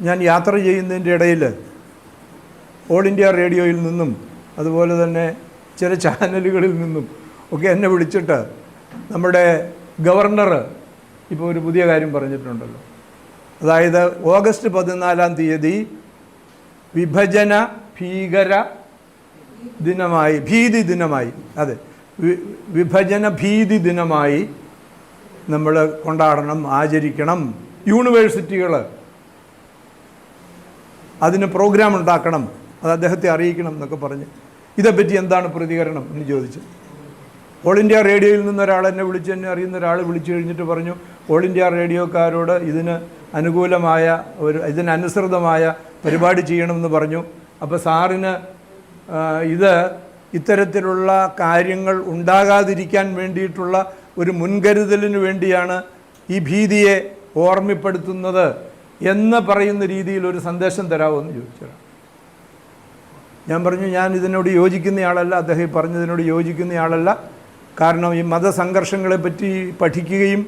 ഞാൻ യാത്ര ചെയ്യുന്നതിൻ്റെ ഇടയിൽ ഓൾ ഇന്ത്യ റേഡിയോയിൽ നിന്നും അതുപോലെ തന്നെ ചില ചാനലുകളിൽ നിന്നും ഒക്കെ എന്നെ വിളിച്ചിട്ട് നമ്മുടെ ഗവർണർ ഇപ്പോൾ ഒരു പുതിയ കാര്യം പറഞ്ഞിട്ടുണ്ടല്ലോ. അതായത് ഓഗസ്റ്റ് 14-ാം തീയതി വിഭജന ഭീകര ദിനമായി, ഭീതി ദിനമായി, അതെ, വിഭജന ഭീതി ദിനമായി നമ്മൾ കൊണ്ടാടണം, ആചരിക്കണം. യൂണിവേഴ്സിറ്റികൾ അതിന് പ്രോഗ്രാം ഉണ്ടാക്കണം, അത് അദ്ദേഹത്തെ അറിയിക്കണം എന്നൊക്കെ പറഞ്ഞ്. ഇതേപ്പറ്റി എന്താണ് പ്രതികരണം എന്ന് ചോദിച്ചു. ഓൾ ഇന്ത്യ റേഡിയോയിൽ നിന്നൊരാൾ എന്നെ വിളിച്ച്, എന്നെ അറിയുന്ന ഒരാൾ വിളിച്ചു കഴിഞ്ഞിട്ട് പറഞ്ഞു, ഓൾ ഇന്ത്യ റേഡിയോക്കാരോട് ഇതിന് അനുകൂലമായ ഇതിനനുസൃതമായ പരിപാടി ചെയ്യണമെന്ന് പറഞ്ഞു. അപ്പോൾ സാറിന് ഇത്തരത്തിലുള്ള കാര്യങ്ങൾ ഉണ്ടാകാതിരിക്കാൻ വേണ്ടിയിട്ടുള്ള ഒരു മുൻകരുതലിന് വേണ്ടിയാണ് ഈ ഭീതിയെ ഓർമ്മപ്പെടുത്തുന്നത് എന്ന് പറയുന്ന രീതിയിൽ ഒരു സന്ദേശം തരാമോ ചോദിച്ചതാണ്. ഞാൻ പറഞ്ഞു, ഞാൻ ഇതിനോട് യോജിക്കുന്നയാളല്ല, അദ്ദേഹം പറഞ്ഞതിനോട് യോജിക്കുന്നയാളല്ല. കാരണം ഈ മതസംഘർഷങ്ങളെപ്പറ്റി പഠിക്കുകയും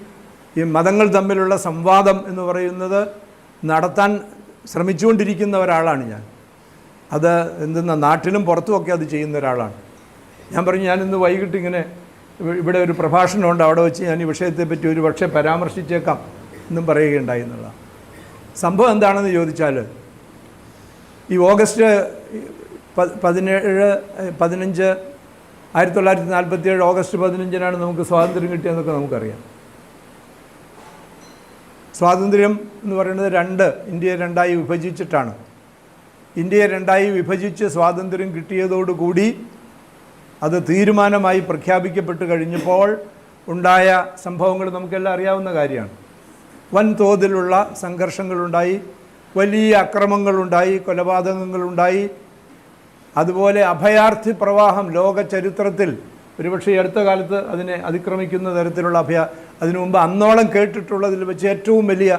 ഈ മതങ്ങൾ തമ്മിലുള്ള സംവാദം എന്ന് പറയുന്നത് നടത്താൻ ശ്രമിച്ചുകൊണ്ടിരിക്കുന്ന ഒരാളാണ് ഞാൻ. അത് എന്തെന്ന നാട്ടിലും പുറത്തുമൊക്കെ അത് ചെയ്യുന്ന ഒരാളാണ്. ഞാൻ പറഞ്ഞു, ഞാനിന്ന് വൈകിട്ട് ഇങ്ങനെ ഇവിടെ ഒരു പ്രഭാഷണമുണ്ട്, അവിടെ വെച്ച് ഞാൻ ഈ വിഷയത്തെപ്പറ്റി ഒരു പക്ഷേ പരാമർശിച്ചേക്കാം എന്നും പറയുകയുണ്ടായി എന്നുള്ളതാണ്. സംഭവം എന്താണെന്ന് ചോദിച്ചാൽ, ഈ ഓഗസ്റ്റ് 15 1947 ഓഗസ്റ്റ് 15-നാണ് നമുക്ക് സ്വാതന്ത്ര്യം കിട്ടിയതെന്നൊക്കെ നമുക്കറിയാം. സ്വാതന്ത്ര്യം എന്ന് പറയുന്നത് ഇന്ത്യയെ രണ്ടായി വിഭജിച്ചിട്ടാണ്. ഇന്ത്യയെ രണ്ടായി വിഭജിച്ച് സ്വാതന്ത്ര്യം കിട്ടിയതോടുകൂടി അത് തീരുമാനമായി പ്രഖ്യാപിക്കപ്പെട്ട് കഴിഞ്ഞപ്പോൾ ഉണ്ടായ സംഭവങ്ങൾ നമുക്കെല്ലാം അറിയാവുന്ന കാര്യമാണ്. വൻതോതിലുള്ള സംഘർഷങ്ങളുണ്ടായി, വലിയ അക്രമങ്ങളുണ്ടായി, കൊലപാതകങ്ങളുണ്ടായി. അതുപോലെ അഭയാർത്ഥി പ്രവാഹം ലോക ചരിത്രത്തിൽ ഒരുപക്ഷെ അടുത്ത കാലത്ത് അതിനെ അതിക്രമിക്കുന്ന തരത്തിലുള്ള അതിനു മുമ്പ് അന്നോളം കേട്ടിട്ടുള്ളതിൽ വെച്ച് ഏറ്റവും വലിയ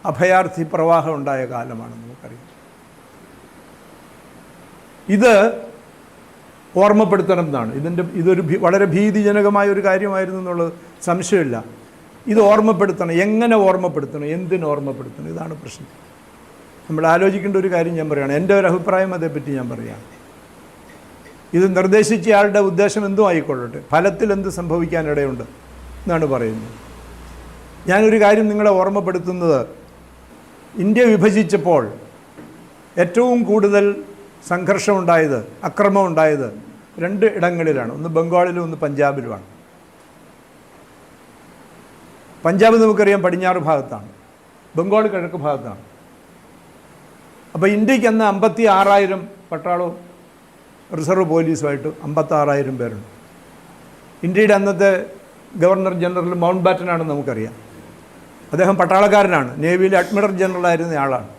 അഭയാർത്ഥി പ്രവാഹം ഉണ്ടായ കാലമാണ് നമുക്കറിയാം. ഇത് ഓർമ്മപ്പെടുത്തണം എന്നാണ്. ഇതൊരു വളരെ ഭീതിജനകമായ ഒരു കാര്യമായിരുന്നു എന്നുള്ളത് സംശയമില്ല. ഇത് ഓർമ്മപ്പെടുത്തണം. എങ്ങനെ ഓർമ്മപ്പെടുത്തണം, എന്തിന് ഓർമ്മപ്പെടുത്തണം, ഇതാണ് പ്രശ്നം. നമ്മൾ ആലോചിക്കേണ്ട ഒരു കാര്യം ഞാൻ പറയുകയാണ്. എൻ്റെ ഒരു അഭിപ്രായം അതേപ്പറ്റി ഞാൻ പറയുകയാണ്. ഇത് നിർദ്ദേശിച്ചയാളുടെ ഉദ്ദേശം എന്തും ആയിക്കൊള്ളട്ടെ, ഫലത്തിൽ എന്ത് സംഭവിക്കാനിടയുണ്ട് എന്നാണ് പറയുന്നത്. ഞാനൊരു കാര്യം നിങ്ങളെ ഓർമ്മപ്പെടുത്തുന്നത്, ഇന്ത്യ വിഭജിച്ചപ്പോൾ ഏറ്റവും കൂടുതൽ സംഘർഷമുണ്ടായത്, അക്രമമുണ്ടായത് 2 ഇടങ്ങളിലാണ്. ഒന്ന് ബംഗാളിലും ഒന്ന് പഞ്ചാബിലുമാണ്. പഞ്ചാബ് നമുക്കറിയാം പടിഞ്ഞാറ് ഭാഗത്താണ്, ബംഗാൾ കിഴക്ക് ഭാഗത്താണ്. അപ്പോൾ ഇന്ത്യക്ക് അന്ന് 56,000 പട്ടാളവും റിസർവ് പോലീസുമായിട്ട് 56,000 പേരുണ്ട്. ഇന്ത്യയുടെ അന്നത്തെ ഗവർണർ ജനറൽ മൗണ്ട് ബാറ്റനാണെന്ന് നമുക്കറിയാം. അദ്ദേഹം പട്ടാളക്കാരനാണ്, നേവിയിലെ അഡ്മിറൽ ജനറലായിരുന്ന ആളാണ്.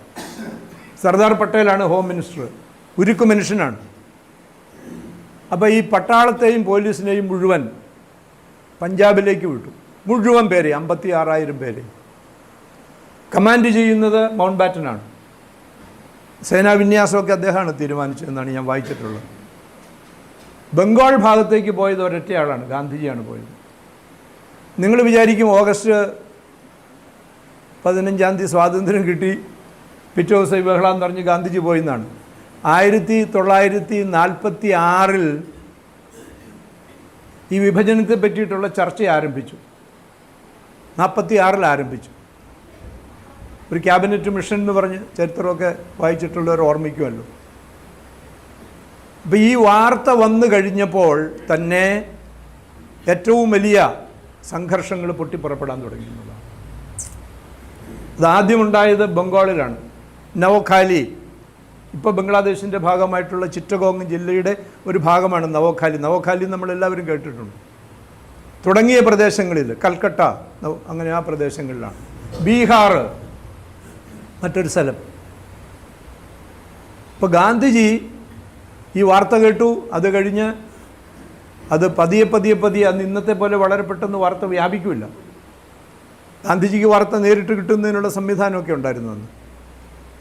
സർദാർ പട്ടേലാണ് ഹോം മിനിസ്റ്റർ, ഉരുക്കു മനുഷ്യനാണ്. അപ്പോൾ ഈ പട്ടാളത്തെയും പോലീസിനെയും മുഴുവൻ പഞ്ചാബിലേക്ക് വിട്ടു. മുഴുവൻ പേരെ, 56,000 പേരെ. കമാൻഡ് ചെയ്യുന്നത് മൗണ്ട് ബാറ്റനാണ്. സേനാവിന്യാസമൊക്കെ അദ്ദേഹമാണ് തീരുമാനിച്ചതെന്നാണ് ഞാൻ വായിച്ചിട്ടുള്ളത്. ബംഗാൾ ഭാഗത്തേക്ക് പോയത് ഒരൊറ്റയാളാണ്, ഗാന്ധിജിയാണ് പോയത്. നിങ്ങൾ വിചാരിക്കും ഓഗസ്റ്റ് 15-ാം തീയതി സ്വാതന്ത്ര്യം കിട്ടി, പിറ്റേ ദിവസം ബഹളം പറഞ്ഞ് ഗാന്ധിജി പോയെന്നാണ്. 1946 ഈ വിഭജനത്തെ പറ്റിയിട്ടുള്ള ചർച്ച ആരംഭിച്ചു. 46 ആരംഭിച്ചു. ഒരു ക്യാബിനറ്റ് മിഷൻ എന്ന് പറഞ്ഞ് ചരിത്രമൊക്കെ വായിച്ചിട്ടുള്ളവർ ഓർമ്മിക്കുമല്ലോ. അപ്പോൾ ഈ വാർത്ത വന്നു കഴിഞ്ഞപ്പോൾ തന്നെ ഏറ്റവും വലിയ സംഘർഷങ്ങൾ പൊട്ടിപ്പുറപ്പെടാൻ തുടങ്ങിയതാണ്. അതാദ്യമുണ്ടായത് ബംഗാളിലാണ്. നവഖാലി, ഇപ്പോൾ ബംഗ്ലാദേശിൻ്റെ ഭാഗമായിട്ടുള്ള ചിറ്റഗോങ് ജില്ലയുടെ ഒരു ഭാഗമാണ് നവഖാലി. നവഖാലി നമ്മളെല്ലാവരും കേട്ടിട്ടുണ്ട്. തുടങ്ങിയ പ്രദേശങ്ങളിൽ, കൽക്കട്ട, അങ്ങനെ ആ പ്രദേശങ്ങളിലാണ്. ബീഹാർ മറ്റൊരു സ്ഥലം. ഇപ്പോൾ ഗാന്ധിജി ഈ വാർത്ത കേട്ടു. അത് കഴിഞ്ഞ് അത് പതിയെ അന്ന് ഇന്നത്തെ പോലെ വളരെ പെട്ടെന്ന് വാർത്ത വ്യാപിക്കില്ല. ഗാന്ധിജിക്ക് വാർത്ത നേരിട്ട് കിട്ടുന്നതിനുള്ള സംവിധാനമൊക്കെ ഉണ്ടായിരുന്നു അന്ന്.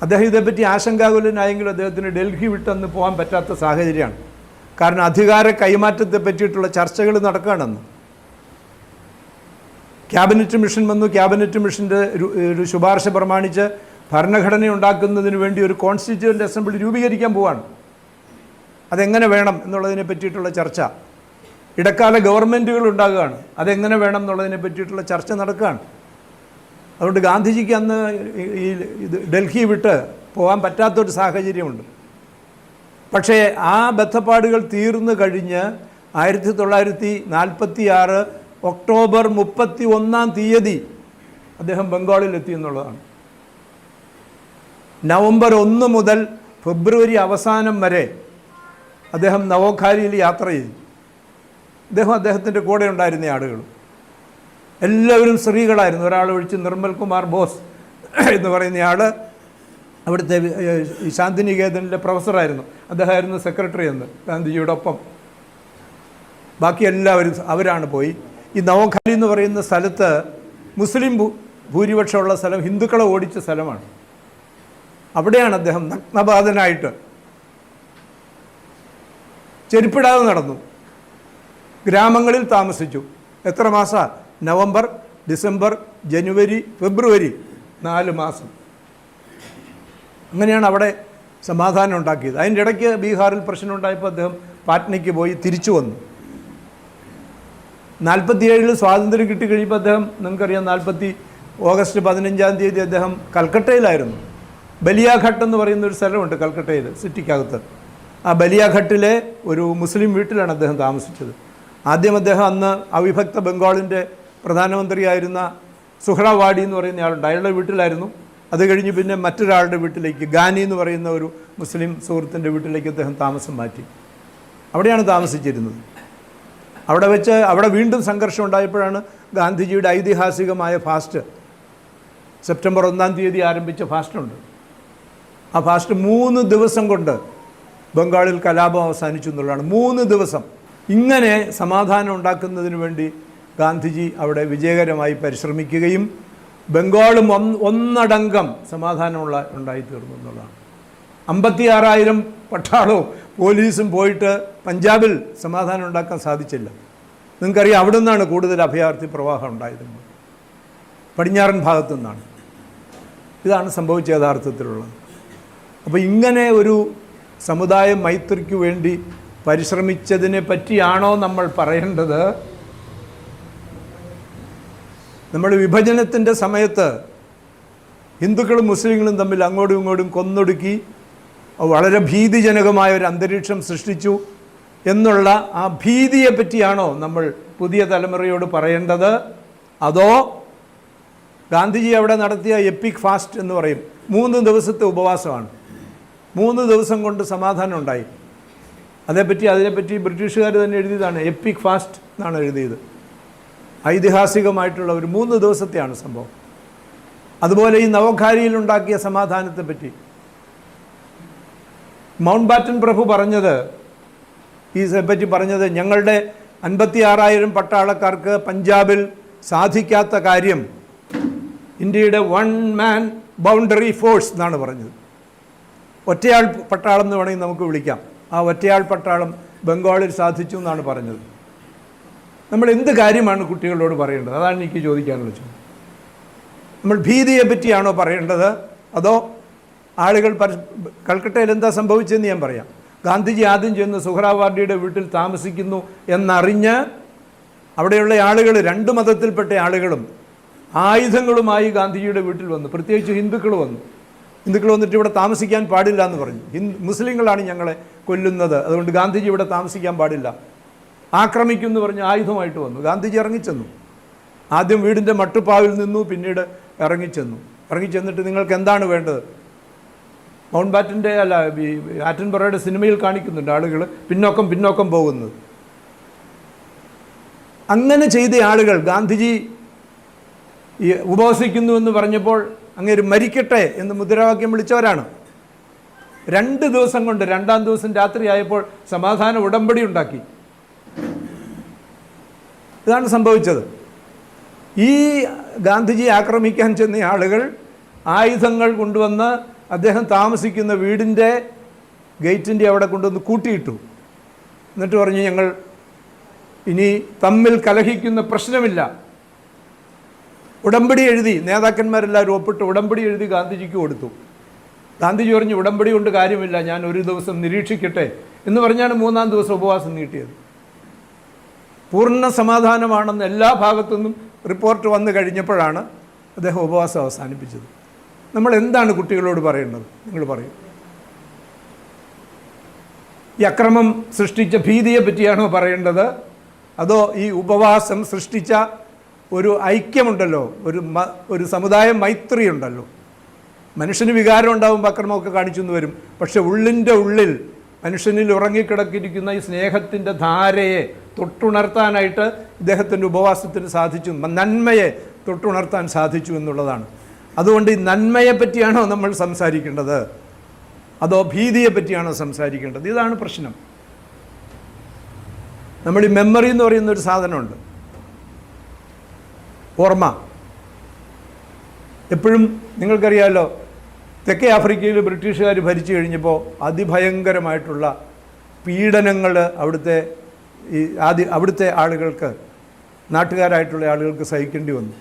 അദ്ദേഹം ഇതേപ്പറ്റി ആശങ്കാകുലനായെങ്കിലും അദ്ദേഹത്തിന് ഡൽഹി വിട്ടന്ന് പോകാൻ പറ്റാത്ത സാഹചര്യമാണ്. കാരണം അധികാര കൈമാറ്റത്തെ പറ്റിയിട്ടുള്ള ചർച്ചകൾ നടക്കുകയാണെന്ന്. ക്യാബിനറ്റ് മിഷൻ വന്നു. ക്യാബിനറ്റ് മിഷൻ്റെ ഒരു ശുപാർശ പ്രമാണിച്ച് ഭരണഘടന ഉണ്ടാക്കുന്നതിന് വേണ്ടി ഒരു കോൺസ്റ്റിറ്റ്യൂവൻ്റ് അസംബ്ലി രൂപീകരിക്കാൻ പോവാണ്. അതെങ്ങനെ വേണം എന്നുള്ളതിനെ പറ്റിയിട്ടുള്ള ചർച്ച. ഇടക്കാല ഗവൺമെൻറ്റുകൾ ഉണ്ടാകുകയാണ്. അതെങ്ങനെ വേണം എന്നുള്ളതിനെ പറ്റിയിട്ടുള്ള ചർച്ച നടക്കുകയാണ്. അതുകൊണ്ട് ഗാന്ധിജിക്ക് അന്ന് ഈ ഡൽഹി വിട്ട് പോകാൻ പറ്റാത്തൊരു സാഹചര്യമുണ്ട്. പക്ഷേ ആ ബന്ധപ്പാടുകൾ തീർന്നു കഴിഞ്ഞ് 1946 ഒക്ടോബർ 31 അദ്ദേഹം ബംഗാളിലെത്തി എന്നുള്ളതാണ്. നവംബർ 1 മുതൽ ഫെബ്രുവരി അവസാനം വരെ അദ്ദേഹം നവോഖാലിയിൽ യാത്ര ചെയ്തു. അദ്ദേഹത്തിൻ്റെ കൂടെ ഉണ്ടായിരുന്ന ആളുകൾ എല്ലാവരും സ്ത്രീകളായിരുന്നു. ഒരാൾ ഒഴിച്ച് നിർമ്മൽ കുമാർ ബോസ് എന്ന് പറയുന്നയാൾ അവിടുത്തെ ശാന്തിനികേതനിലെ പ്രൊഫസറായിരുന്നു. അദ്ദേഹമായിരുന്നു സെക്രട്ടറി എന്ന് ഗാന്ധിജിയോടൊപ്പം. ബാക്കി എല്ലാവരും അവരാണ് പോയി. ഈ നവോഖാലി എന്ന് പറയുന്ന സ്ഥലത്ത് മുസ്ലിം ഭൂരിപക്ഷമുള്ള സ്ഥലം, ഹിന്ദുക്കളെ ഓടിച്ച സ്ഥലമാണ്. അവിടെയാണ് അദ്ദേഹം നഗ്നപാതനായിട്ട് ചെരുപ്പിടാതെ നടന്നു. ഗ്രാമങ്ങളിൽ താമസിച്ചു. എത്ര മാസം? നവംബർ, ഡിസംബർ, ജനുവരി, ഫെബ്രുവരി, 4 മാസം. അങ്ങനെയാണ് അവിടെ സമാധാനം ഉണ്ടാക്കിയത്. അതിൻ്റെ ഇടയ്ക്ക് ബീഹാറിൽ പ്രശ്നം ഉണ്ടായപ്പോൾ അദ്ദേഹം പാറ്റ്നയ്ക്ക് പോയി തിരിച്ചു വന്നു. 47 സ്വാതന്ത്ര്യം കിട്ടിക്കഴിയുമ്പോൾ അദ്ദേഹം, നിങ്ങൾക്കറിയാം, ഓഗസ്റ്റ് 15 അദ്ദേഹം കൽക്കട്ടയിലായിരുന്നു. ബലിയാഘട്ട് എന്ന് പറയുന്ന ഒരു സ്ഥലമുണ്ട് കൽക്കട്ടയിൽ, സിറ്റിക്കകത്ത്. ആ ബലിയാഘട്ടിലെ ഒരു മുസ്ലിം വീട്ടിലാണ് അദ്ദേഹം താമസിച്ചത്. ആദ്യം അദ്ദേഹം അന്ന് അവിഭക്ത ബംഗാളിൻ്റെ പ്രധാനമന്ത്രിയായിരുന്ന സുഹ്രാവാഡി എന്ന് പറയുന്ന ആളുണ്ട്, അയാളുടെ വീട്ടിലായിരുന്നു. അത് കഴിഞ്ഞ് പിന്നെ മറ്റൊരാളുടെ വീട്ടിലേക്ക്, ഗാനി എന്ന് പറയുന്ന ഒരു മുസ്ലിം സുഹൃത്തിൻ്റെ വീട്ടിലേക്ക് അദ്ദേഹം താമസം മാറ്റി. അവിടെയാണ് താമസിച്ചിരുന്നത്. അവിടെ വീണ്ടും സംഘർഷം ഉണ്ടായപ്പോഴാണ് ഗാന്ധിജിയുടെ ഐതിഹാസികമായ ഫാസ്റ്റ്, സെപ്റ്റംബർ 1 ആരംഭിച്ച ഫാസ്റ്റുണ്ട്. ആ ഫാസ്റ്റ് 3 ദിവസം കൊണ്ട് ബംഗാളിൽ കലാപം അവസാനിച്ചു എന്നുള്ളതാണ്. 3 ദിവസം. ഇങ്ങനെ സമാധാനം ഉണ്ടാക്കുന്നതിന് വേണ്ടി ഗാന്ധിജി അവിടെ വിജയകരമായി പരിശ്രമിക്കുകയും ബംഗാളും ഒന്നടങ്കം ഉണ്ടായിത്തീർന്നു എന്നുള്ളതാണ്. 56,000 പട്ടാളവും പോലീസും പോയിട്ട് പഞ്ചാബിൽ സമാധാനം ഉണ്ടാക്കാൻ സാധിച്ചില്ല. നിങ്ങൾക്കറിയാം, അവിടെ നിന്നാണ് കൂടുതൽ അഭയാർത്ഥി പ്രവാഹം ഉണ്ടായത്, പടിഞ്ഞാറൻ ഭാഗത്തു നിന്നാണ്. ഇതാണ് സംഭവിച്ച യഥാർത്ഥത്തിലുള്ളത്. അപ്പോൾ ഇങ്ങനെ ഒരു സമുദായ മൈത്രിക്ക് വേണ്ടി പരിശ്രമിച്ചതിനെ പറ്റിയാണോ നമ്മൾ പറയേണ്ടത്? നമ്മൾ വിഭജനത്തിൻ്റെ സമയത്ത് ഹിന്ദുക്കളും മുസ്ലിങ്ങളും തമ്മിൽ അങ്ങോട്ടും ഇങ്ങോട്ടും കൊന്നൊടുക്കി വളരെ ഭീതിജനകമായ ഒരു അന്തരീക്ഷം സൃഷ്ടിച്ചു എന്നുള്ള ആ ഭീതിയെ പറ്റിയാണോ നമ്മൾ പുതിയ തലമുറയോട് പറയേണ്ടത്? അതോ ഗാന്ധിജി അവിടെ നടത്തിയ എപ്പിക് ഫാസ്റ്റ് എന്ന് പറയും, 3 ദിവസത്തെ ഉപവാസമാണ്. 3 ദിവസം കൊണ്ട് സമാധാനം ഉണ്ടായി. അതിനെപ്പറ്റി ബ്രിട്ടീഷുകാർ തന്നെ എഴുതിയതാണ്. എപ്പിക് ഫാസ്റ്റ് എന്നാണ് എഴുതിയത്. ഐതിഹാസികമായിട്ടുള്ള ഒരു 3 ദിവസത്തെയാണ് സംഭവം. അതുപോലെ ഈ നവോഖാലിയിൽ ഉണ്ടാക്കിയ സമാധാനത്തെ പറ്റി മൗണ്ട് ബാറ്റൻ പ്രഭു പറഞ്ഞത്, ഞങ്ങളുടെ 56,000 പട്ടാളക്കാർക്ക് പഞ്ചാബിൽ സാധിക്കാത്ത കാര്യം ഇന്ത്യയുടെ 1 മാൻ ബൗണ്ടറി ഫോഴ്സ് എന്നാണ് പറഞ്ഞത്. ഒറ്റയാൾ പട്ടാളം എന്ന് വേണമെങ്കിൽ നമുക്ക് വിളിക്കാം. ആ ഒറ്റയാൾ പട്ടാളം ബംഗാളിൽ സാധിച്ചു എന്നാണ് പറഞ്ഞത്. നമ്മൾ എന്ത് കാര്യമാണ് കുട്ടികളോട് പറയേണ്ടത്? അതാണ് എനിക്ക് ചോദിക്കാനുള്ള ചോദ്യം. നമ്മൾ ഭീതിയെ പറ്റിയാണോ പറയേണ്ടത്? അതോ ആളുകൾ കൽക്കട്ടയിൽ എന്താ സംഭവിച്ചതെന്ന് ഞാൻ പറയാം. ഗാന്ധിജി ആദ്യം ചെന്ന് സുഹ്രാവാഡിയുടെ വീട്ടിൽ താമസിക്കുന്നു എന്നറിഞ്ഞ് അവിടെയുള്ള ആളുകൾ, 2 മതത്തിൽപ്പെട്ട ആളുകളും ആയുധങ്ങളുമായി ഗാന്ധിജിയുടെ വീട്ടിൽ വന്നു. പ്രത്യേകിച്ച് ഹിന്ദുക്കൾ വന്നിട്ട് ഇവിടെ താമസിക്കാൻ പാടില്ല എന്ന് പറഞ്ഞു. മുസ്ലിങ്ങളാണ് ഞങ്ങളെ കൊല്ലുന്നത്, അതുകൊണ്ട് ഗാന്ധിജി ഇവിടെ താമസിക്കാൻ പാടില്ല, ആക്രമിക്കുമെന്ന് പറഞ്ഞ് ആയുധമായിട്ട് വന്നു. ഗാന്ധിജി ഇറങ്ങിച്ചെന്നു. ആദ്യം വീടിൻ്റെ മട്ടുപ്പാവിൽ നിന്നു, പിന്നീട് ഇറങ്ങിച്ചെന്നിട്ട് നിങ്ങൾക്ക് എന്താണ് വേണ്ടത്? മൗണ്ട് ബാറ്റൻ്റെ ആറ്റൻബറോയുടെ സിനിമയിൽ കാണിക്കുന്നുണ്ട് ആളുകൾ പിന്നോക്കം പോകുന്നത്. അങ്ങനെ ചെയ്ത ആളുകൾ ഗാന്ധിജി ഉപവസിക്കുന്നു എന്ന് പറഞ്ഞപ്പോൾ അങ്ങേര് മരിക്കട്ടെ എന്ന് മുദ്രാവാക്യം വിളിച്ചവരാണ്. 2 ദിവസം കൊണ്ട് 2-ാം ദിവസം രാത്രിയായപ്പോൾ സമാധാന ഉടമ്പടി ഉണ്ടാക്കി. ഇതാണ് സംഭവിച്ചത്. ഈ ഗാന്ധിജി ആക്രമിക്കാൻ ചെന്ന ആളുകൾ ആയുധങ്ങൾ കൊണ്ടുവന്ന് അദ്ദേഹം താമസിക്കുന്ന വീടിൻ്റെ ഗേറ്റിൻ്റെ അവിടെ കൊണ്ടുവന്ന് കൂട്ടിയിട്ടു. എന്നിട്ട് പറഞ്ഞു, ഞങ്ങൾ ഇനി തമ്മിൽ കലഹിക്കുന്ന പ്രശ്നമില്ല, ഉടമ്പടി എഴുതി, നേതാക്കന്മാരെല്ലാവരും ഒപ്പിട്ട് ഉടമ്പടി എഴുതി ഗാന്ധിജിക്ക് കൊടുത്തു. ഗാന്ധിജി പറഞ്ഞു ഉടമ്പടി കൊണ്ട് കാര്യമില്ല, ഞാൻ ഒരു ദിവസം നിരീക്ഷിക്കട്ടെ എന്ന് പറഞ്ഞാണ് 3-ാം ദിവസം ഉപവാസം നീട്ടിയത്. പൂർണ്ണ സമാധാനമാണെന്ന് എല്ലാ ഭാഗത്തുനിന്നും റിപ്പോർട്ട് വന്നു കഴിഞ്ഞപ്പോഴാണ് അദ്ദേഹം ഉപവാസം അവസാനിപ്പിച്ചത്. നമ്മൾ എന്താണ് കുട്ടികളോട് പറയേണ്ടത്? നിങ്ങൾ പറയും. ഈ അക്രമം സൃഷ്ടിച്ച ഭീതിയെ പറ്റിയാണോ പറയേണ്ടത്? അതോ ഈ ഉപവാസം സൃഷ്ടിച്ച ഒരു ഐക്യമുണ്ടല്ലോ, ഒരു സമുദായ മൈത്രി ഉണ്ടല്ലോ. മനുഷ്യന് വികാരം ഉണ്ടാകുമ്പോൾ അക്രമമൊക്കെ കാണിച്ചു എന്ന് വരും. പക്ഷെ ഉള്ളിൻ്റെ ഉള്ളിൽ മനുഷ്യനിൽ ഉറങ്ങിക്കിടക്കിയിരിക്കുന്ന ഈ സ്നേഹത്തിൻ്റെ ധാരയെ തൊട്ടുണർത്താനായിട്ട് ഇദ്ദേഹത്തിൻ്റെ ഉപവാസത്തിന് സാധിച്ചു, നന്മയെ തൊട്ടുണർത്താൻ സാധിച്ചു എന്നുള്ളതാണ്. അതുകൊണ്ട് ഈ നന്മയെ പറ്റിയാണോ നമ്മൾ സംസാരിക്കേണ്ടത്, അതോ ഭീതിയെ പറ്റിയാണോ സംസാരിക്കേണ്ടത്? ഇതാണ് പ്രശ്നം. നമ്മൾ ഈ മെമ്മറി എന്ന് പറയുന്ന ഒരു സാധനമുണ്ട്, ഓർമ്മ. എപ്പോഴും നിങ്ങൾക്കറിയാമല്ലോ, തെക്കേ ആഫ്രിക്കയിൽ ബ്രിട്ടീഷുകാർ ഭരിച്ചു കഴിഞ്ഞപ്പോൾ അതിഭയങ്കരമായിട്ടുള്ള പീഡനങ്ങൾ അവിടുത്തെ ആളുകൾക്ക്, നാട്ടുകാരായിട്ടുള്ള ആളുകൾക്ക് സഹിക്കേണ്ടി വന്നു.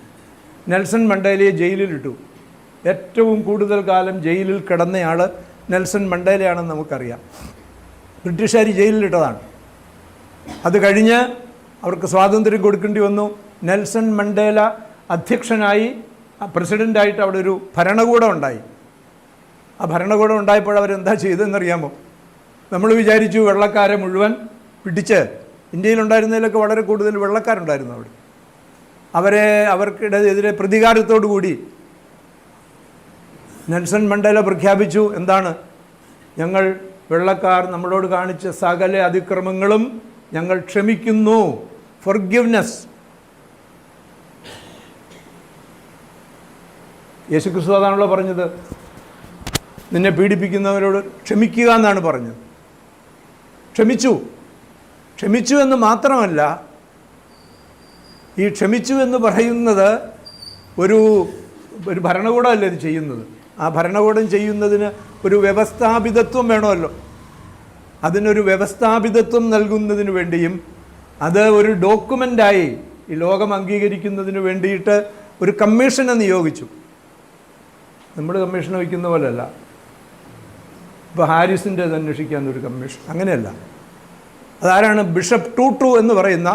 നെൽസൺ മണ്ടേലയെ ജയിലിലിട്ടു. ഏറ്റവും കൂടുതൽ കാലം ജയിലിൽ കിടന്നയാൾ നെൽസൺ മണ്ടേലയാണെന്ന് നമുക്കറിയാം. ബ്രിട്ടീഷുകാർ ജയിലിലിട്ടതാണ്. അത് കഴിഞ്ഞ് അവർക്ക് സ്വാതന്ത്ര്യം കൊടുക്കേണ്ടി വന്നു. നെൽസൺ മണ്ടേല അധ്യക്ഷനായി, പ്രസിഡൻ്റായിട്ട് അവിടെ ഒരു ഭരണകൂടം ഉണ്ടായി. ആ ഭരണകൂടം ഉണ്ടായപ്പോൾ അവരെന്താ ചെയ്തതെന്നറിയാമോ? നമ്മൾ വിചാരിച്ചു വെള്ളക്കാരെ മുഴുവൻ പിടിച്ച്, ഇന്ത്യയിലുണ്ടായിരുന്നതിലൊക്കെ വളരെ കൂടുതൽ വെള്ളക്കാരുണ്ടായിരുന്നു അവിടെ, അവർക്കിടെതിരെ പ്രതികാരത്തോടു കൂടി നെൽസൺ മണ്ടേല പ്രഖ്യാപിച്ചു, എന്താണ്, ഞങ്ങൾ വെള്ളക്കാർ നമ്മളോട് കാണിച്ച സകല അതിക്രമങ്ങളും ഞങ്ങൾ ക്ഷമിക്കുന്നു, ഫൊർഗിവ്നെസ്. യേശുക്രിസ്തു അതാണല്ലോ പറഞ്ഞത്, നിന്നെ പീഡിപ്പിക്കുന്നവരോട് ക്ഷമിക്കുക എന്നാണ് പറഞ്ഞത്. ക്ഷമിച്ചു എന്ന് മാത്രമല്ല, ഈ ക്ഷമിച്ചു എന്ന് പറയുന്നത് ഒരു ഭരണകൂടമല്ല ഇത് ചെയ്യുന്നത്. ആ ഭരണകൂടം ചെയ്യുന്നതിന് ഒരു വ്യവസ്ഥാപിതത്വം വേണമല്ലോ. അതിനൊരു വ്യവസ്ഥാപിതത്വം നൽകുന്നതിന് വേണ്ടിയും അത് ഒരു ഡോക്യുമെൻ്റായി ഈ ലോകം അംഗീകരിക്കുന്നതിന് വേണ്ടിയിട്ട് ഒരു കമ്മീഷനെ നിയോഗിച്ചു. നമ്മൾ കമ്മീഷൻ വയ്ക്കുന്ന പോലെയല്ല. ഇപ്പോൾ ഹാരിസിൻ്റെ അന്വേഷിക്കാൻ ഒരു കമ്മീഷൻ, അങ്ങനെയല്ല. അതാരാണ്? ബിഷപ്പ് ടൂട്ടു എന്ന് പറയുന്ന,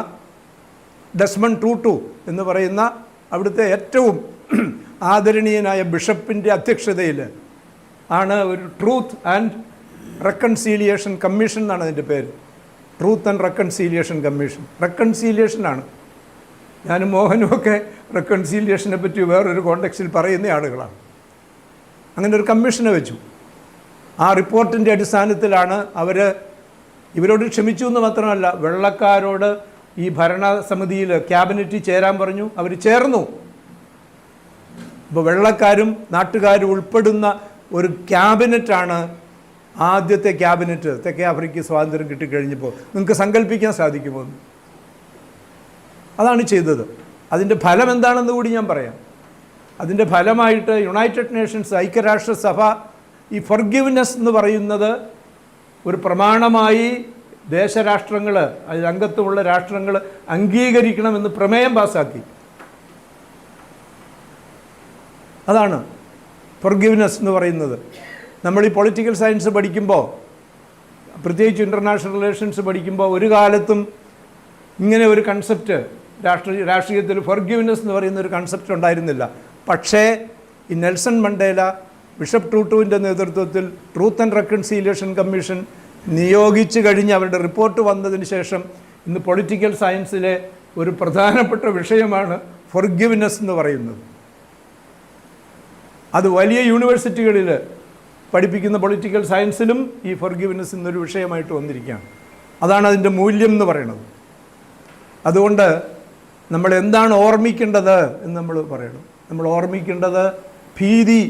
ഡെസ്മണ്ട് ടൂട്ടു എന്ന് പറയുന്ന അവിടുത്തെ ഏറ്റവും ആദരണീയനായ ബിഷപ്പിൻ്റെ അധ്യക്ഷതയിൽ ആണ് ഒരു ട്രൂത്ത് ആൻഡ് റെക്കൺസീലിയേഷൻ കമ്മീഷൻ എന്നാണ് അതിൻ്റെ പേര്. Truth and reconciliation commission. റെക്കൺസീലിയേഷനാണ്. ഞാനും മോഹനുമൊക്കെ റെക്കൺസീലിയേഷനെ പറ്റി വേറൊരു കോണ്ടെക്സ്റ്റിൽ പറയുന്ന ആളുകളാണ്. അങ്ങനെ ഒരു കമ്മീഷനെ വെച്ചു. ആ റിപ്പോർട്ടിൻ്റെ അടിസ്ഥാനത്തിലാണ് ഇവരോട് ക്ഷമിച്ചു എന്ന് മാത്രമല്ല, വെള്ളക്കാരോട് ഈ ഭരണസമിതിയിൽ ക്യാബിനറ്റിൽ ചേരാൻ പറഞ്ഞു. അവർ ചേർന്നു. ഇപ്പോൾ വെള്ളക്കാരും നാട്ടുകാരും ഉൾപ്പെടുന്ന ഒരു ക്യാബിനറ്റാണ് ആദ്യത്തെ ക്യാബിനറ്റ് തെക്കേ ആഫ്രിക്കയ്ക്ക് സ്വാതന്ത്ര്യം കിട്ടിക്കഴിഞ്ഞപ്പോൾ. നിങ്ങൾക്ക് സങ്കല്പിക്കാൻ സാധിക്കുമോ? അതാണ് ചെയ്തത്. അതിൻ്റെ ഫലം എന്താണെന്ന് കൂടി ഞാൻ പറയാം. അതിൻ്റെ ഫലമായിട്ട് യുണൈറ്റഡ് നേഷൻസ്, ഐക്യരാഷ്ട്രസഭ, ഈ ഫൊർഗിവ്നെസ് എന്ന് പറയുന്നത് ഒരു പ്രമാണമായി ദേശരാഷ്ട്രങ്ങൾ, അതിൽ അംഗത്വമുള്ള രാഷ്ട്രങ്ങൾ അംഗീകരിക്കണമെന്ന് പ്രമേയം പാസ്സാക്കി. അതാണ് ഫൊർഗിവ്നെസ് എന്ന് പറയുന്നത്. നമ്മൾ ഈ പൊളിറ്റിക്കൽ സയൻസ് പഠിക്കുമ്പോൾ, പ്രത്യേകിച്ച് ഇൻ്റർനാഷണൽ റിലേഷൻസ് പഠിക്കുമ്പോൾ, ഒരു കാലത്തും ഇങ്ങനെ ഒരു കൺസെപ്റ്റ് രാഷ്ട്രീയത്തിൽ ഫൊർഗിവ്നെസ് എന്ന് പറയുന്ന ഒരു കൺസെപ്റ്റ് ഉണ്ടായിരുന്നില്ല. പക്ഷേ ഈ നെൽസൺ മണ്ടേല, ബിഷപ്പ് ടൂട്ടുവിൻ്റെ നേതൃത്വത്തിൽ ട്രൂത്ത് ആൻഡ് റെക്കൺസീലിയേഷൻ കമ്മീഷൻ നിയോഗിച്ചു കഴിഞ്ഞ് അവരുടെ റിപ്പോർട്ട് വന്നതിന് ശേഷം ഇന്ന് പൊളിറ്റിക്കൽ സയൻസിലെ ഒരു പ്രധാനപ്പെട്ട വിഷയമാണ് ഫൊർഗിവ്നെസ് എന്ന് പറയുന്നത്. അത് വലിയ യൂണിവേഴ്സിറ്റികളിൽ പഠിപ്പിക്കുന്ന പൊളിറ്റിക്കൽ സയൻസിലും ഈ ഫൊർഗിവ്നെസ് എന്നൊരു വിഷയമായിട്ട് വന്നിരിക്കുകയാണ്. അതാണ് അതിൻ്റെ മൂല്യം എന്ന് പറയുന്നത്. അതുകൊണ്ട് നമ്മൾ എന്താണ് ഓർമ്മിക്കേണ്ടത് എന്ന് നമ്മൾ പറയണം. നമ്മൾ ഓർമ്മിക്കേണ്ടത് ഭീതി,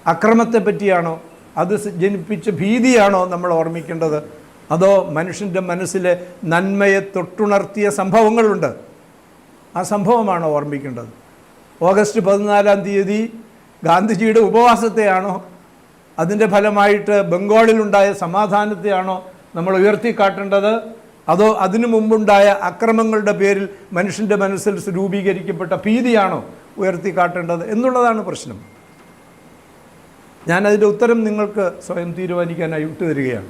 അക്രമത്തെ പറ്റിയാണോ, അത് ജനിപ്പിച്ച ഭീതിയാണോ നമ്മൾ ഓർമ്മിക്കേണ്ടത്, അതോ മനുഷ്യൻ്റെ മനസ്സിലെ നന്മയെ തൊട്ടുണർത്തിയ സംഭവങ്ങളുണ്ട്, ആ സംഭവമാണോ ഓർമ്മിക്കേണ്ടത്? ഓഗസ്റ്റ് 14-ാം തീയതി ഗാന്ധിജിയുടെ ഉപവാസത്തെയാണോ, അതിൻ്റെ ഫലമായിട്ട് ബംഗാളിലുണ്ടായ സമാധാനത്തെയാണോ നമ്മൾ ഉയർത്തിക്കാട്ടേണ്ടത്, അതോ അതിനു മുമ്പുണ്ടായ അക്രമങ്ങളുടെ പേരിൽ മനുഷ്യൻ്റെ മനസ്സിൽ രൂപീകരിക്കപ്പെട്ട ഭീതിയാണോ ഉയർത്തിക്കാട്ടേണ്ടത് എന്നുള്ളതാണ് പ്രശ്നം. ഞാനതിൻ്റെ ഉത്തരം നിങ്ങൾക്ക് സ്വയം തീരുമാനിക്കാനായി വിട്ടുതരികയാണ്.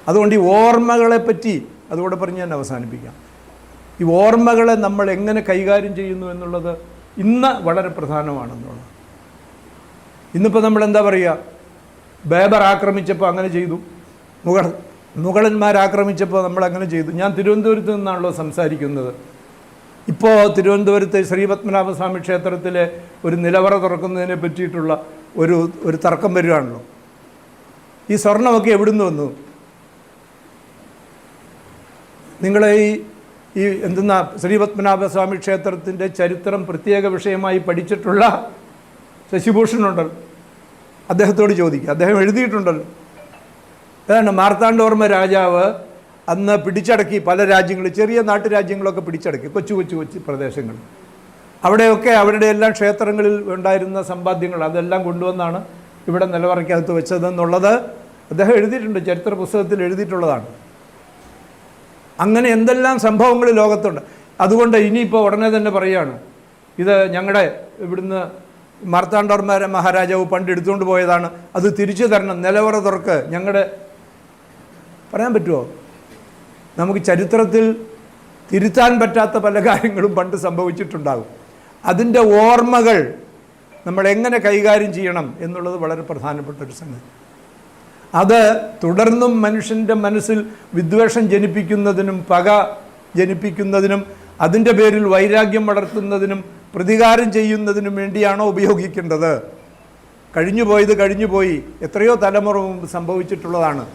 അതുകൊണ്ട് ഈ ഓർമ്മകളെപ്പറ്റി അതുകൂടെ പറഞ്ഞ് ഞാൻ അവസാനിപ്പിക്കാം. ഈ ഓർമ്മകളെ നമ്മൾ എങ്ങനെ കൈകാര്യം ചെയ്യുന്നു എന്നുള്ളത് ഇന്ന് വളരെ പ്രധാനമാണെന്നുള്ളത്. ഇന്നിപ്പോൾ നമ്മൾ എന്താ പറയുക, ബേബർ ആക്രമിച്ചപ്പോൾ അങ്ങനെ ചെയ്തു, മുഗളന്മാരാക്രമിച്ചപ്പോൾ നമ്മൾ അങ്ങനെ ചെയ്തു. ഞാൻ തിരുവനന്തപുരത്ത് നിന്നാണല്ലോ സംസാരിക്കുന്നത്. ഇപ്പോൾ തിരുവനന്തപുരത്തെ ശ്രീപത്മനാഭസ്വാമി ക്ഷേത്രത്തിലെ ഒരു നിലവറ തുറക്കുന്നതിനെ പറ്റിയിട്ടുള്ള ഒരു തർക്കം വരികയാണല്ലോ. ഈ സ്വർണ്ണമൊക്കെ എവിടുന്ന് വന്നു? നിങ്ങളെ ഈ എന്തെന്നാ ശ്രീപത്മനാഭസ്വാമി ക്ഷേത്രത്തിൻ്റെ ചരിത്രം പ്രത്യേക വിഷയമായി പഠിച്ചിട്ടുള്ള ശശിഭൂഷണുണ്ടല്ലോ, അദ്ദേഹത്തോട് ചോദിക്കുക. അദ്ദേഹം എഴുതിയിട്ടുണ്ടല്ലോ. ഏതാണ് മാർത്താണ്ഡവർമ്മ രാജാവ് അന്ന് പിടിച്ചടക്കി പല രാജ്യങ്ങൾ, ചെറിയ നാട്ടുരാജ്യങ്ങളൊക്കെ പിടിച്ചടക്കി, കൊച്ചു കൊച്ചു കൊച്ചു പ്രദേശങ്ങൾ. അവിടെയൊക്കെ അവരുടെ എല്ലാം ക്ഷേത്രങ്ങളിൽ ഉണ്ടായിരുന്ന സമ്പാദ്യങ്ങൾ അതെല്ലാം കൊണ്ടുവന്നാണ് ഇവിടെ നിലവറയ്ക്കകത്ത് വെച്ചതെന്നുള്ളത് അദ്ദേഹം എഴുതിയിട്ടുണ്ട്, ചരിത്ര പുസ്തകത്തിൽ എഴുതിയിട്ടുള്ളതാണ്. അങ്ങനെ എന്തെല്ലാം സംഭവങ്ങൾ ലോകത്തുണ്ട്. അതുകൊണ്ട് ഇനിയിപ്പോൾ ഉടനെ തന്നെ പറയുകയാണ്, ഇത് ഞങ്ങളുടെ ഇവിടുന്ന് മാർത്താണ്ഡവർമ്മ മഹാരാജാവ് പണ്ട് എടുത്തുകൊണ്ട് പോയതാണ്, അത് തിരിച്ചു തരണം, നിലവറ തുറക്ക്. ഞങ്ങളുടെ പറയാൻ പറ്റുമോ? നമുക്ക് ചരിത്രത്തിൽ തിരുത്താൻ പറ്റാത്ത പല കാര്യങ്ങളും പണ്ട് സംഭവിച്ചിട്ടുണ്ടാകും. അതിൻ്റെ ഓർമ്മകൾ നമ്മൾ എങ്ങനെ കൈകാര്യം ചെയ്യണം എന്നുള്ളത് വളരെ പ്രധാനപ്പെട്ട ഒരു സംഗതി. അത് തുടർന്നും മനുഷ്യൻ്റെ മനസ്സിൽ വിദ്വേഷം ജനിപ്പിക്കുന്നതിനും പക ജനിപ്പിക്കുന്നതിനും അതിൻ്റെ പേരിൽ വൈരാഗ്യം വളർത്തുന്നതിനും പ്രതികാരം ചെയ്യുന്നതിനും വേണ്ടിയാണോ ഉപയോഗിക്കേണ്ടത്? കഴിഞ്ഞുപോയത് കഴിഞ്ഞുപോയി, എത്രയോ തലമുറ മുമ്പ് സംഭവിച്ചിട്ടുള്ളതാണ്.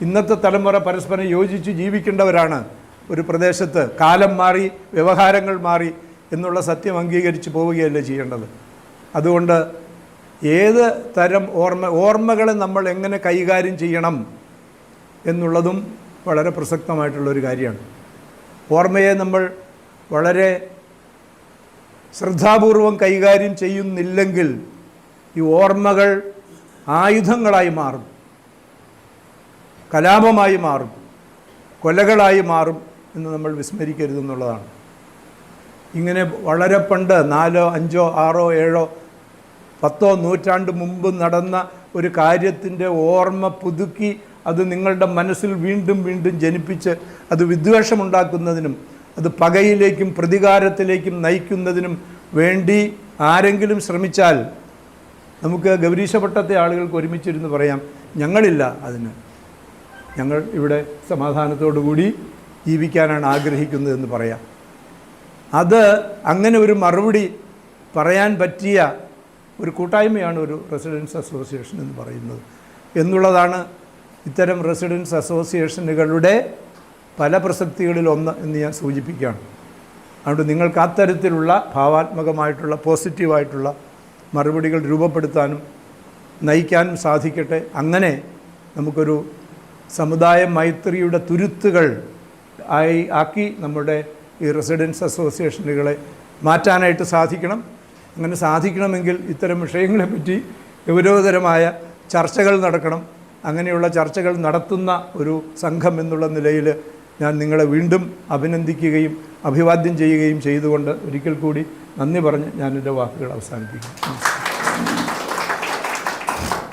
ഇന്നത്തെ തലമുറ പരസ്പരം യോജിച്ച് ജീവിക്കേണ്ടവരാണ്. ഒരു പ്രദേശത്ത് കാലം മാറി, വ്യവഹാരങ്ങൾ മാറി എന്നുള്ള സത്യം അംഗീകരിച്ച് പോവുകയല്ലേ ചെയ്യേണ്ടത്. അതുകൊണ്ട് ഏത് തരം ഓർമ്മകളെ നമ്മൾ എങ്ങനെ കൈകാര്യം ചെയ്യണം എന്നുള്ളതും വളരെ പ്രസക്തമായിട്ടുള്ളൊരു കാര്യമാണ്. ഓർമ്മയെ നമ്മൾ വളരെ ശ്രദ്ധാപൂർവം കൈകാര്യം ചെയ്യുന്നില്ലെങ്കിൽ ഈ ഓർമ്മകൾ ആയുധങ്ങളായി മാറും, കലാപമായി മാറും, കൊലകളായി മാറും എന്ന് നമ്മൾ വിസ്മരിക്കരുതെന്നുള്ളതാണ്. ഇങ്ങനെ വളരെ പണ്ട് 4, 5, 6, 7, 10 നൂറ്റാണ്ട് മുമ്പ് നടന്ന ഒരു കാര്യത്തിൻ്റെ ഓർമ്മ പുതുക്കി അത് നിങ്ങളുടെ മനസ്സിൽ വീണ്ടും വീണ്ടും ജനിപ്പിച്ച് അത് വിദ്വേഷമുണ്ടാക്കുന്നതിനും അത് പകയിലേക്കും പ്രതികാരത്തിലേക്കും നയിക്കുന്നതിനും വേണ്ടി ആരെങ്കിലും ശ്രമിച്ചാൽ നമുക്ക് ഗൗരീശപട്ടത്തെ ആളുകൾക്ക് ഒരുമിച്ചിരുന്ന് പറയാം, ഞങ്ങളില്ല അതിന്, ഞങ്ങൾ ഇവിടെ സമാധാനത്തോടുകൂടി ജീവിക്കാനാണ് ആഗ്രഹിക്കുന്നതെന്ന് പറയാം. അത് അങ്ങനെ ഒരു മറുപടി പറയാൻ പറ്റിയ ഒരു കൂട്ടായ്മയാണ് ഒരു റെസിഡൻസ് അസോസിയേഷൻ എന്ന് പറയുന്നത് എന്നുള്ളതാണ് ഇത്തരം റെസിഡൻസ് അസോസിയേഷനുകളുടെ പല പ്രസക്തികളിലൊന്ന് എന്ന് ഞാൻ സൂചിപ്പിക്കുകയാണ്. അതുകൊണ്ട് നിങ്ങൾക്ക് അത്തരത്തിലുള്ള ഭാവാത്മകമായിട്ടുള്ള പോസിറ്റീവായിട്ടുള്ള മറുപടികൾ രൂപപ്പെടുത്താനും നയിക്കാനും സാധിക്കട്ടെ. അങ്ങനെ നമുക്കൊരു സമുദായ മൈത്രിയുടെ തുരുത്തുകൾ ആക്കി നമ്മുടെ ഈ റെസിഡൻസ് അസോസിയേഷനുകളെ മാറ്റാനായിട്ട് സാധിക്കണം. അങ്ങനെ സാധിക്കണമെങ്കിൽ ഇത്തരം വിഷയങ്ങളെപ്പറ്റി ഗൗരവതരമായ ചർച്ചകൾ നടക്കണം. അങ്ങനെയുള്ള ചർച്ചകൾ നടത്തുന്ന ഒരു സംഘം എന്നുള്ള നിലയിൽ ഞാൻ നിങ്ങളെ വീണ്ടും അഭിനന്ദിക്കുകയും അഭിവാദ്യം ചെയ്യുകയും ചെയ്തുകൊണ്ട് ഒരിക്കൽ കൂടി നന്ദി പറഞ്ഞ് ഞാനെൻ്റെ വാക്കുകൾ അവസാനിപ്പിക്കുന്നു.